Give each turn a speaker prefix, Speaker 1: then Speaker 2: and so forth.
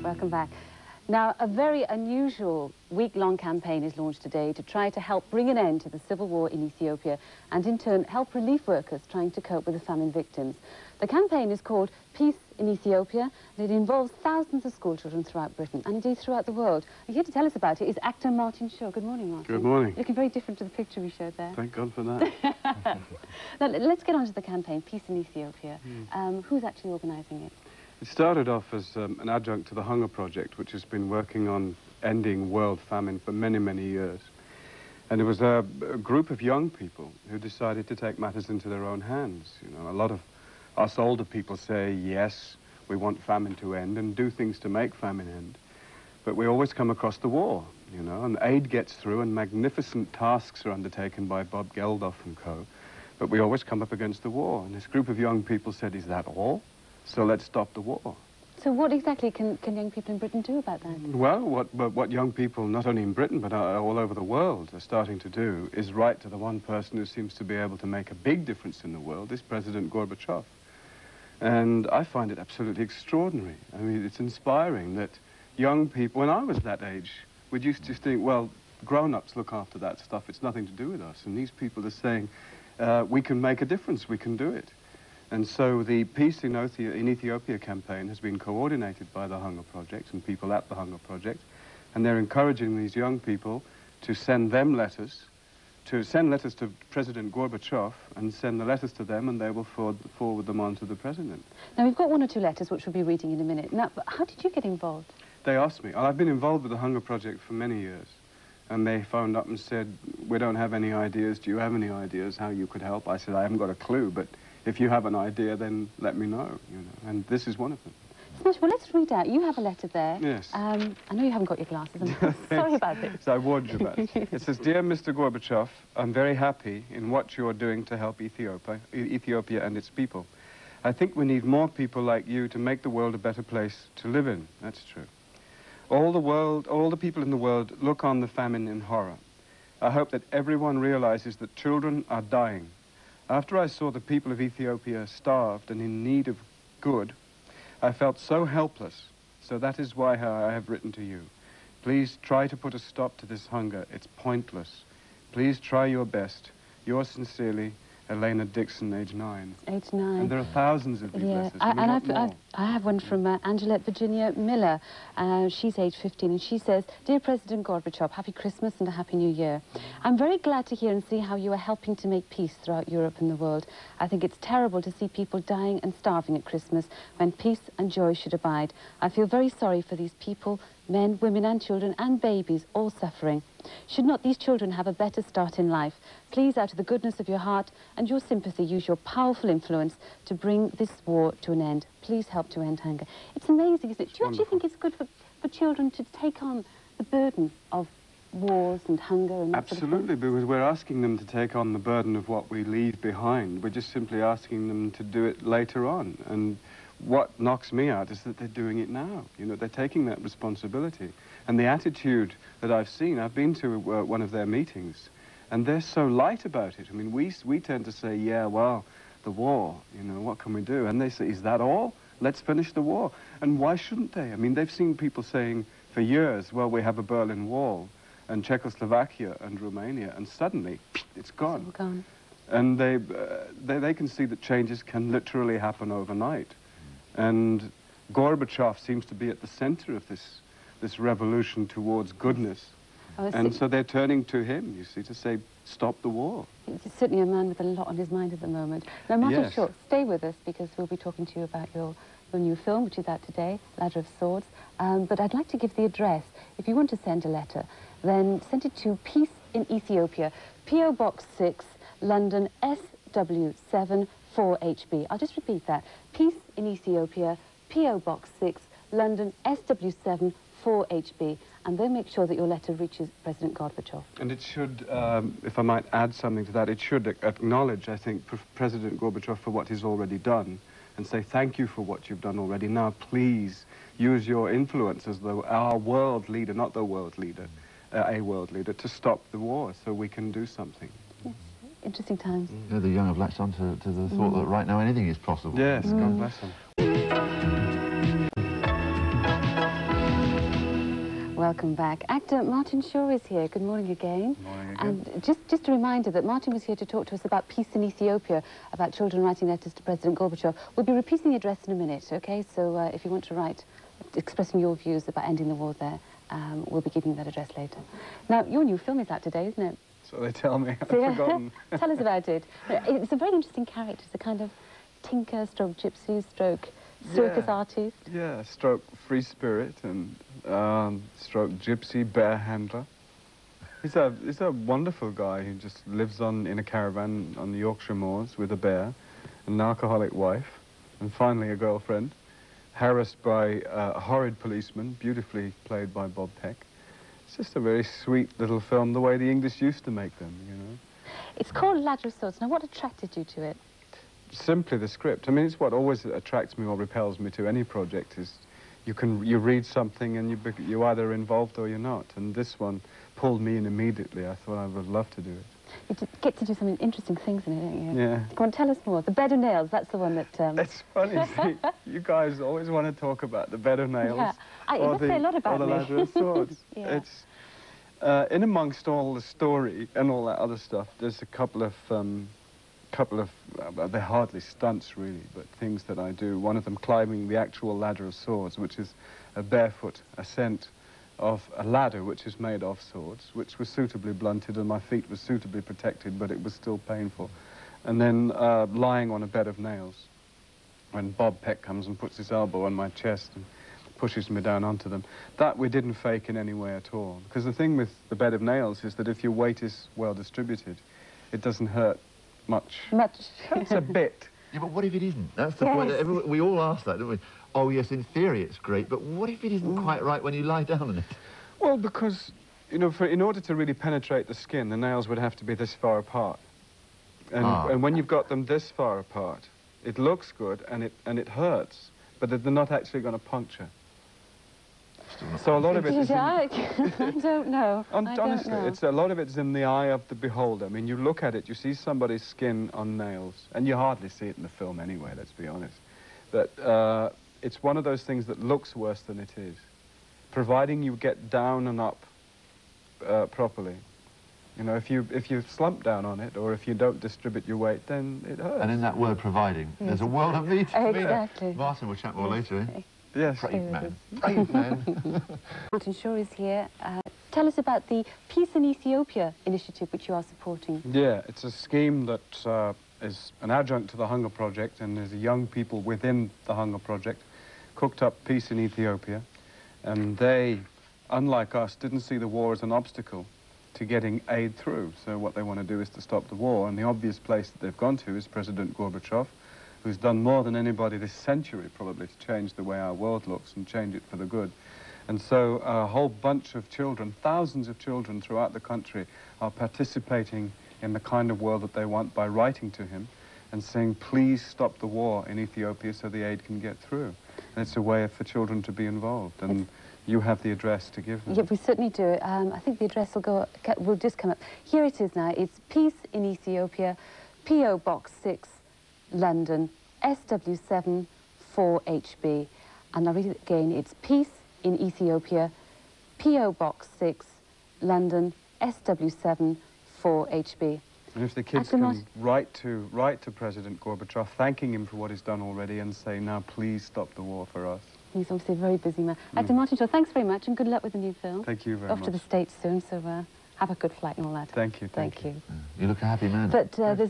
Speaker 1: Welcome back. Now, a very unusual week-long campaign is launched today to try to help bring an end to the civil war in Ethiopia and, in turn, help relief workers trying to cope with the famine victims. The campaign is called Peace in Ethiopia, and it involves thousands of schoolchildren throughout Britain and, indeed, throughout the world. And here to tell us about it is actor Martin Shaw. Good morning, Martin.
Speaker 2: Good morning.
Speaker 1: Looking very different to the picture we showed there.
Speaker 2: Thank God for that.
Speaker 1: Now, let's get on to the campaign, Peace in Ethiopia. Who's actually organising it?
Speaker 2: It started off as an adjunct to the Hunger Project, which has been working on ending world famine for many, many years. And it was a group of young people who decided to take matters into their own hands. You know, a lot of us older people say, yes, we want famine to end and do things to make famine end. But we always come across the war, you know, and aid gets through and magnificent tasks are undertaken by Bob Geldof and co. But we always come up against the war. And this group of young people said, is that all? So let's stop the war.
Speaker 1: So what exactly can young people in Britain do about that?
Speaker 2: Well, what young people, not only in Britain, but all over the world, are starting to do is write to the one person who seems to be able to make a big difference in the world, is President Gorbachev. And I find it absolutely extraordinary. I mean, it's inspiring that young people, when I was that age, we used to think, well, grown-ups look after that stuff, it's nothing to do with us. And these people are saying, we can make a difference, we can do it. And so the Peace in Ethiopia campaign has been coordinated by the Hunger Project and people at the Hunger Project, and they're encouraging these young people to send them letters, to President Gorbachev and send the letters to them, and they will forward them on to the president.
Speaker 1: Now, we've got one or two letters which we'll be reading in a minute. Now, but how did you get involved?
Speaker 2: They asked me. I've been involved with the Hunger Project for many years, and they phoned up and said, we don't have any ideas. Do you have any ideas how you could help? I said, I haven't got a clue, but if you have an idea, then let me know, you know, and this is one of them.
Speaker 1: Smash, well, let's read out. You have a letter there.
Speaker 2: Yes.
Speaker 1: I know you haven't got your glasses. I'm sorry about this.
Speaker 2: So I warned you about it. It says, Dear Mr. Gorbachev, I'm very happy in what you are doing to help Ethiopia and its people. I think we need more people like you to make the world a better place to live in. That's true. All the people in the world look on the famine in horror. I hope that everyone realizes that children are dying. After I saw the people of Ethiopia starved and in need of good, I felt so helpless. So that is why I have written to you. Please try to put a stop to this hunger. It's pointless. Please try your best. Yours sincerely, Elena Dixon, age 9.
Speaker 1: Age 9.
Speaker 2: And there are thousands of these letters.
Speaker 1: I have one from Angelette Virginia Miller. She's age 15, and she says, Dear President Gorbachev, Happy Christmas and a Happy New Year. I'm very glad to hear and see how you are helping to make peace throughout Europe and the world. I think it's terrible to see people dying and starving at Christmas when peace and joy should abide. I feel very sorry for these people, men, women and children and babies, all suffering. Should not these children have a better start in life? Please, out of the goodness of your heart and your sympathy, use your powerful influence to bring this war to an end. Please help to end hunger. It's amazing, isn't it? Do you actually think it's good for children to take on the burden of wars and hunger and that sort of thing?
Speaker 2: Absolutely, because we're asking them to take on the burden of what we leave behind. We're just simply asking them to do it later on. And what knocks me out is that they're doing it now. You know, they're taking that responsibility. And the attitude that I've seen, I've been to one of their meetings, and they're so light about it. I mean, we tend to say, yeah, well, the war, you know, what can we do? And they say, is that all? Let's finish the war. And why shouldn't they? I mean, they've seen people saying for years, well, we have a Berlin Wall and Czechoslovakia and Romania, and suddenly it's gone.
Speaker 1: It's all gone.
Speaker 2: And they can see that changes can literally happen overnight. And Gorbachev seems to be at the center of this revolution towards goodness. And so they're turning to him, you see, to say, stop the war.
Speaker 1: He's certainly a man with a lot on his mind at the moment. Now, Martin Shaw, stay with us, because we'll be talking to you about your new film, which is out today, Ladder of Swords. But I'd like to give the address. If you want to send a letter, then send it to Peace in Ethiopia, P.O. Box 6, London, SW7 4HB. I'll just repeat that. Peace in Ethiopia, P.O. Box 6, London, SW7 4HB, and they'll make sure that your letter reaches President Gorbachev.
Speaker 2: And it should, if I might add something to that, it should acknowledge, I think, President Gorbachev for what he's already done, and say thank you for what you've done already. Now, please use your influence as our world leader, not the world leader, a world leader, to stop the war so we can do something.
Speaker 1: Yes. Interesting times.
Speaker 3: Yeah, the young have latched on to the thought that right now anything is possible.
Speaker 2: Yes, God bless them.
Speaker 1: Welcome back. Actor Martin Shaw is here. Good morning again.
Speaker 2: Good morning again.
Speaker 1: And just a reminder that Martin was here to talk to us about peace in Ethiopia, about children writing letters to President Gorbachev. We'll be repeating the address in a minute, okay? So if you want to write, expressing your views about ending the war there, we'll be giving you that address later. Now, your new film is out today, isn't it?
Speaker 2: So they tell me. I've forgotten.
Speaker 1: Tell us about it. It's a very interesting character. It's a kind of tinker, stroke gypsy, stroke circus artist.
Speaker 2: Yeah, stroke free spirit and stroke gypsy bear handler. He's a wonderful guy who just lives in a caravan on the Yorkshire moors with a bear, an alcoholic wife, and finally a girlfriend, harassed by a horrid policeman, beautifully played by Bob Peck. It's just a very sweet little film, the way the English used to make them, you know.
Speaker 1: It's called Ladder of Swords. Now, what attracted you to it?
Speaker 2: Simply the script. I mean, it's what always attracts me or repels me to any project is you read something and you're either involved or you're not. And this one pulled me in immediately. I thought I would love to do it.
Speaker 1: You get to do some interesting things in it, don't you?
Speaker 2: Yeah.
Speaker 1: Come on, tell us more. The Bed of Nails, that's the one that...
Speaker 2: It's funny, see, you guys always want to talk about the Bed of Nails.
Speaker 1: Yeah. It must say a lot about
Speaker 2: or the
Speaker 1: me.
Speaker 2: Ladder of Swords.
Speaker 1: Yeah.
Speaker 2: It's, in amongst all the story and all that other stuff, there's a couple of they're hardly stunts really, but things that I do. One of them climbing the actual Ladder of Swords, which is a barefoot ascent of a ladder which is made of swords, which was suitably blunted and my feet were suitably protected, but it was still painful. And then lying on a bed of nails when Bob Peck comes and puts his elbow on my chest and pushes me down onto them. That we didn't fake in any way at all. Because the thing with the bed of nails is that if your weight is well distributed, it doesn't hurt much. It's a bit.
Speaker 3: Yeah, but what if it isn't? That's the point. That we all ask that, don't we? Oh, yes, in theory it's great, but what if it isn't quite right when you lie down on it?
Speaker 2: Well, because, you know, in order to really penetrate the skin, the nails would have to be this far apart. And when you've got them this far apart, it looks good and it hurts, but they're not actually going to puncture. So a lot of it is...
Speaker 1: I don't know.
Speaker 2: Honestly, a lot of it's in the eye of the beholder. I mean, you look at it, you see somebody's skin on nails, and you hardly see it in the film anyway, let's be honest. But it's one of those things that looks worse than it is, providing you get down and up properly. You know, if you slump down on it, or if you don't distribute your weight, then it hurts.
Speaker 3: And in that word providing, there's a world of need.
Speaker 1: Exactly.
Speaker 3: Martin, we'll chat more later, eh?
Speaker 2: Yes.
Speaker 3: Brave man. Brave man.
Speaker 1: Martin Shaw is here. Tell us about the Peace in Ethiopia initiative which you are supporting.
Speaker 2: Yeah, it's a scheme that is an adjunct to the Hunger Project, and there's young people within the Hunger Project cooked up peace in Ethiopia. And they, unlike us, didn't see the war as an obstacle to getting aid through. So what they want to do is to stop the war. And the obvious place that they've gone to is President Gorbachev, who's done more than anybody this century, probably, to change the way our world looks and change it for the good. And so a whole bunch of children, thousands of children throughout the country, are participating in the kind of world that they want by writing to him and saying, please stop the war in Ethiopia so the aid can get through. And it's a way for children to be involved. And you have the address to give them.
Speaker 1: Yeah, we certainly do. I think the address will just come up. Here it is now. It's Peace in Ethiopia, P.O. Box 6, London, SW7 4HB. And I'll read it again. It's Peace in Ethiopia, P.O. Box 6, London, SW7 4HB.
Speaker 2: And if the kids can write to President Gorbachev, thanking him for what he's done already and say, now please stop the war for us.
Speaker 1: He's obviously a very busy man. Actor Martin Shaw, thanks very much and good luck with the new film.
Speaker 2: Thank you very much.
Speaker 1: Off to the States soon, so have a good flight and all that.
Speaker 2: Thank you.
Speaker 1: Thank you.
Speaker 3: You look a happy man.
Speaker 1: But there's